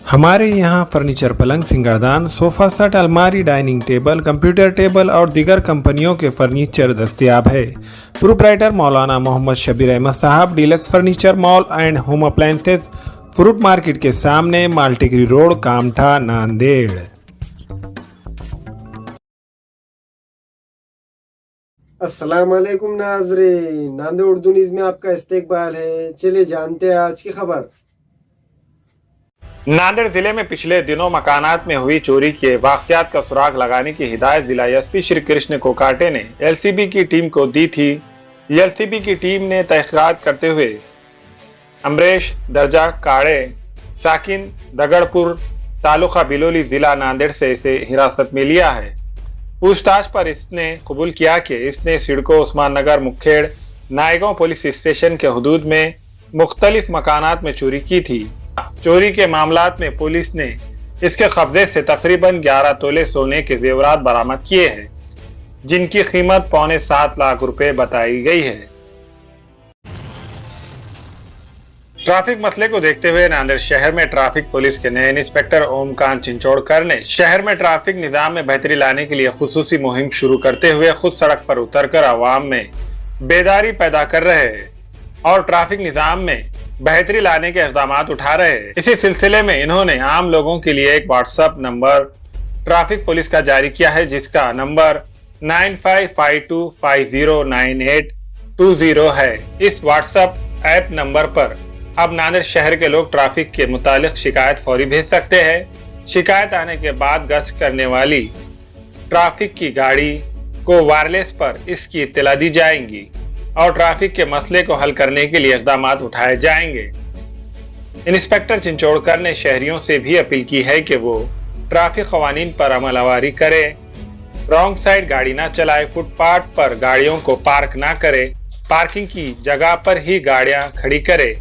हमारे यहाँ फर्नीचर, पलंग, सिंगारदान, सोफा सेट, अलमारी, डाइनिंग टेबल, कंप्यूटर टेबल और दीगर कंपनियों के फर्नीचर दस्तयाब है। प्रोप्राइटर मौलाना मोहम्मद शबीर अहमद साहब, deluxe furniture mall and home appliances, fruit market के सामने, माल्टीगिरी रोड, कामठा, नांदेड़। अस्सलाम वालेकुम नाज़रीन, नांदेड़ उर्दू न्यूज़ में आपका इस्तकबाल है। चलिए जानते हैं आज की खबर। नांदेड़ जिले में पिछले दिनों मकानात में हुई चोरी के वाकयात का सुराग लगाने की हिदायत जिला एसपी श्री कृष्ण कोकाटे ने एलसीबी की टीम को दी थी। एलसीबी की टीम ने तहकीकात करते हुए अमरेश दर्जा काड़े साकिन दगड़पुर तालुका बिलोली जिला नांदेड़ से इसे हिरासत में लिया है। पूछताछ पर इसने कबूल किया कि इसने सिडको, उस्मान नगर, मुखेड़, नायगांव पुलिस स्टेशन के हदूद में मुख्तलिफ मकानात में चोरी की थी। चोरी के मामलात में पुलिस ने इसके कब्जे से तकरीबन 11 तोले सोने के जेवरात बरामद किए हैं, जिनकी कीमत 6.25 लाख रुपए बताई गई है। ट्रैफिक मसले को देखते हुए नांदेड़ शहर में ट्रैफिक पुलिस के नए इंस्पेक्टर ओमकांत चिंचोड़कर ने शहर में ट्रैफिक निजाम में बेहतरी लाने के लिए खुसूसी मुहिम शुरू करते हुए खुद सड़क पर उतरकर आवाम में बेदारी पैदा कर रहे हैं और ट्रैफिक निजाम में बेहतरी लाने के इक़दाम उठा रहे हैं। इसी सिलसिले में इन्होंने आम लोगों के लिए एक व्हाट्सएप नंबर ट्रैफिक पुलिस का जारी किया है, जिसका नंबर 9552509820 है। इस व्हाट्सएप ऐप नंबर पर अब नांदेड़ शहर के लोग ट्रैफिक के मुतालिक शिकायत फौरी भेज सकते हैं। शिकायत आने के बाद गश्त करने वाली ट्रैफिक की गाड़ी को वायरलेस पर इसकी इत्तला दी जाएंगी और ट्रैफिक के मसले को हल करने के लिए इक़दाम उठाए जाएंगे। इंस्पेक्टर चिंचोड़कर ने शहरियों से भी अपील की है कि वो ट्रैफिक कवानीन पर अमलवारी करे, रॉन्ग साइड गाड़ी ना चलाए, फुटपाथ पर गाड़ियों को पार्क ना करे, पार्किंग की जगह पर ही गाड़ियां खड़ी करे।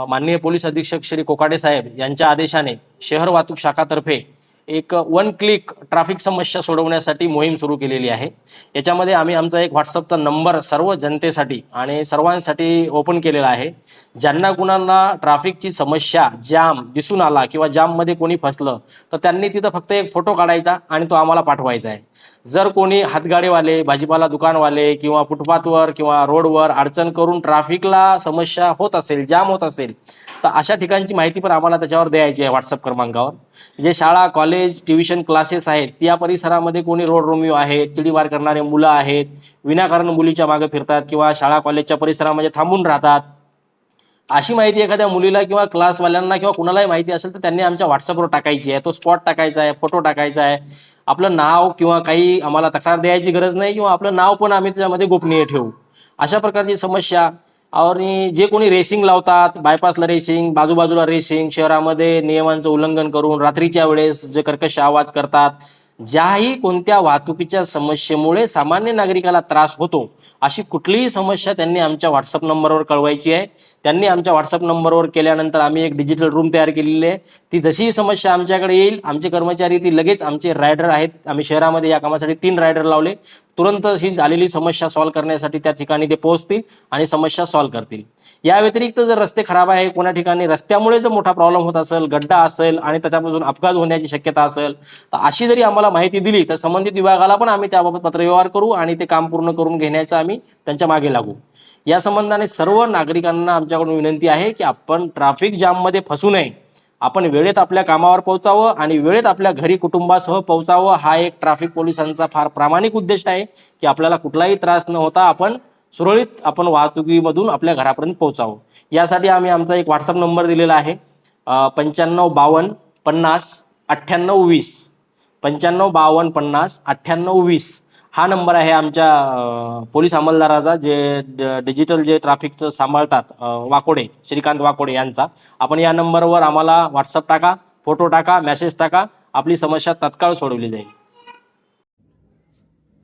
माननीय पोलीस अधीक्षक श्री कोकाटे साहेब यांच्या आदेशाने शहर वाहतूक शाखातर्फे एक 1 क्लिक ट्रॅफिक समस्या सोडवण्यासाठी मोहीम सुरू केलेली आहे। याच्यामध्ये आम्ही आमचा एक व्हॉट्सअपचा नंबर सर्व जनतेसाठी आणि सर्वांसाठी ओपन केलेला आहे। ज्यांना कुणाला ट्रॅफिकची समस्या, जाम दिसून आला किंवा जाममध्ये कोणी फसलं तर त्यांनी तिथं फक्त एक फोटो काढायचा आणि तो आम्हाला पाठवायचा आहे। जर कोणी हातगाडीवाले, भाजीपाला दुकानवाले किंवा फुटपाथवर किंवा रोडवर अडचण करून ट्रॅफिकला समस्या होत असेल, जाम होत असेल तर अशा ठिकाणची माहिती पण आम्हाला त्याच्यावर द्यायची आहे व्हॉट्सअप क्रमांकावर। जे शाळा, कॉलेज, ट्युशन क्लासेस आहेत त्या परिसरामध्ये कोणी रोड रोमिओ आहेत, चिडीवार करणारे मुलं आहेत, विनाकारण मुलीच्या मागे फिरतात किंवा शाळा कॉलेजच्या परिसरामध्ये थांबून राहतात, अशी माहिती एखाद्या मुलीला किंवा क्लासवाल्यांना किंवा कुणालाही माहिती असेल तर त्यांनी आमच्या व्हॉट्सअपवर टाकायची आहे। तो स्पॉट टाकायचा आहे, फोटो टाकायचा आहे। आपलं नाव किंवा काही आम्हाला तक्रार द्यायची गरज नाही किंवा आपलं नाव पण आम्ही त्याच्यामध्ये गोपनीय ठेवू। अशा प्रकारची समस्या आणि जे कोणी रेसिंग लावतात, बायपासला रेसिंग, बाजूबाजूला रेसिंग, शहरामध्ये नियमांचं उल्लंघन करून रात्रीच्या वेळेस जे कर्कश आवाज करतात, ज्याही कोणत्या वाहतुकीच्या समस्येमुळे सामान्य नागरिकाला त्रास होतो अशी कुठलीही समस्या त्यांनी आमच्या व्हॉट्सअप नंबरवर कळवायची आहे। त्यांनी आमच्या व्हॉट्सअप नंबरवर केल्यानंतर आम्ही एक डिजिटल रूम तयार केलेली आहे। ती जशी ही समस्या आमच्याकडे येईल, आमचे कर्मचारी ती लगेच, आमचे रायडर आहेत, आम्ही शहरामध्ये या कामासाठी 3 रायडर लावले, तुरंत ही झालेली समस्या सॉल्व्ह करण्यासाठी त्या ठिकाणी ते पोहोचतील आणि समस्या सॉल्व्ह करतील। या व्यतिरिक्त जर रस्ते खराब आहे, कोणा ठिकाणी रस्त्यामुळे जर मोठा प्रॉब्लेम होत असेल, गड्डा असेल आणि त्याच्यापासून अपघात होण्याची शक्यता असेल तर अशी जरी आम्हाला माहिती दिली तर संबंधित विभागाला पण आम्ही त्याबाबत पत्रव्यवहार करू आणि ते काम पूर्ण करून घेण्याचं आम्ही त्यांच्या मागे लागू। या संबंधाने सर्व नागरिकांना आमच्याकडून विनंती आहे की आपण ट्रॅफिक जाममध्ये फसू नये, आपण वेळेत आपल्या कामावर पोहोचावं आणि वेळेत आपल्या घरी कुटुंबासह पोहोचावं। हा एक ट्रॅफिक पोलिसांचा फार प्रामाणिक उद्देश आहे की आपल्याला कुठलाही त्रास न होता आपण सुरळीत वाहतुकीमधून आपल्या घरापर्यंत पोहोचावं। यासाठी आम्ही आमचा एक व्हॉट्सअप नंबर दिलेला आहे 9552509820, 9552509820 हा नंबर आहे आमच्या पोलीस अंमलदाराचा, जे डिजिटल जे ट्रॅफिकचं सांभाळतात, वाकोडे, श्रीकांत वाकोडे यांचा। आपण या नंबरवर आम्हाला व्हॉट्सअप टाका, फोटो टाका, मेसेज टाका, आपली समस्या तत्काळ सोडवली जाईल।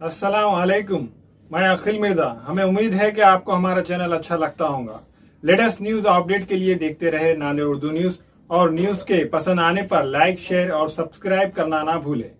अस्सलाम वालेकुम, मैं अखिल मिर्जा। हमें उम्मीद है कि आपको हमारा चैनल अच्छा लगता होगा। लेटेस्ट न्यूज अपडेट के लिए देखते रहे नांदेड़ उर्दू न्यूज और न्यूज के पसंद आने पर लाइक, शेयर और सब्सक्राइब करना ना भूलें।